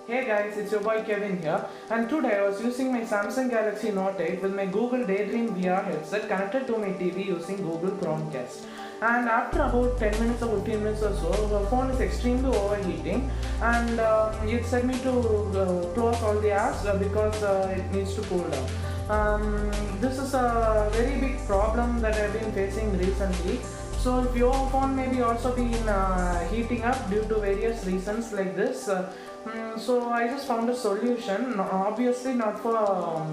Hey guys, it's your boy Kevin here, and today I was using my Samsung Galaxy Note 8 with my Google Daydream VR headset connected to my TV using Google Chromecast. And after about 10 minutes or 15 minutes or so, the phone is extremely overheating, and it said me to close all the apps because it needs to cool down. This is a very big problem that I've been facing recently. So if your phone may be also been heating up due to various reasons like this, so I just found a solution. Obviously not for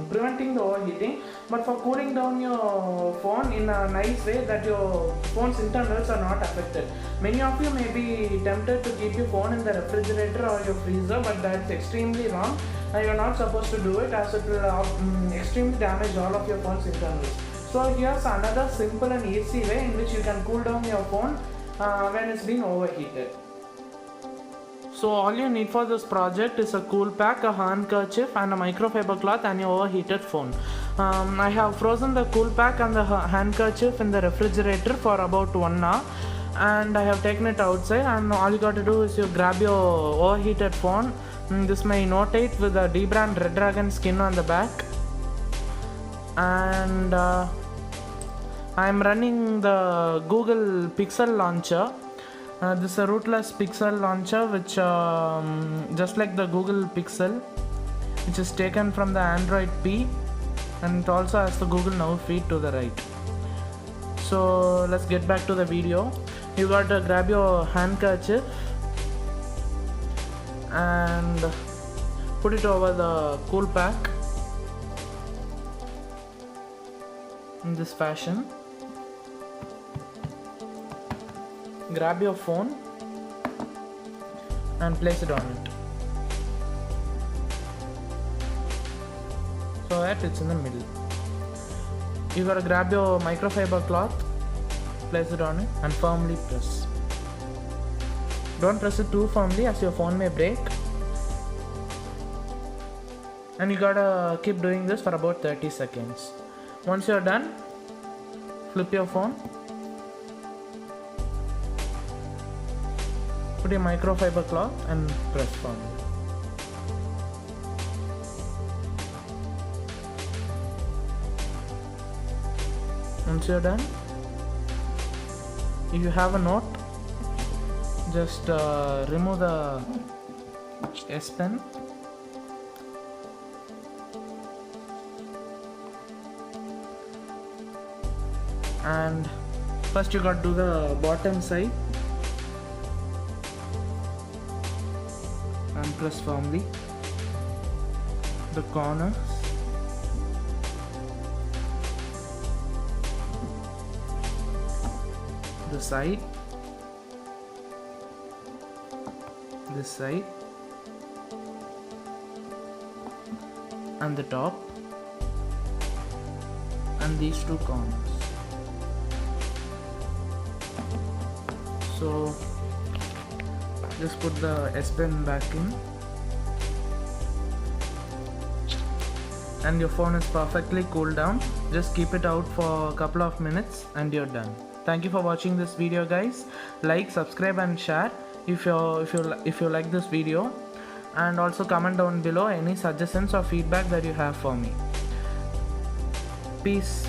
preventing the overheating, but for cooling down your phone in a nice way that your phone's internals are not affected. Many of you may be tempted to keep your phone in the refrigerator or your freezer, but that's extremely wrong. You're not supposed to do it, as it will extremely damage all of your phone's internals. So here's another simple and easy way in which you can cool down your phone when it's been overheated. So all you need for this project is a cool pack, a handkerchief and a microfiber cloth and your overheated phone. I have frozen the cool pack and the handkerchief in the refrigerator for about 1 hour, and I have taken it outside, and all you got to do is you grab your overheated phone. This is my Note 8 with a D-brand Red Dragon skin on the back, and I'm running the Google Pixel launcher. This is a rootless Pixel launcher, which just like the Google Pixel, which is taken from the Android P, and it also has the Google Now feed to the right. So let's get back to the video. You got to grab your handkerchief and put it over the cool pack in this fashion. Grab your phone and place it on it so that it's in the middle. You gotta grab your microfiber cloth, place it on it and firmly press. Don't press it too firmly as your phone may break, and you gotta keep doing this for about 30 seconds. Once you're done, flip your phone, put your microfiber cloth and press firmly. Once you're done, if you have a note, just remove the S Pen and first you got to do the bottom side and press firmly the corners, the side, this side and the top, and these two corners. So just put the S Pen back in, and your phone is perfectly cooled down. Just keep it out for a couple of minutes and you're done. Thank you for watching this video, guys. Like, subscribe and share if you like this video, and also comment down below any suggestions or feedback that you have for me. Peace.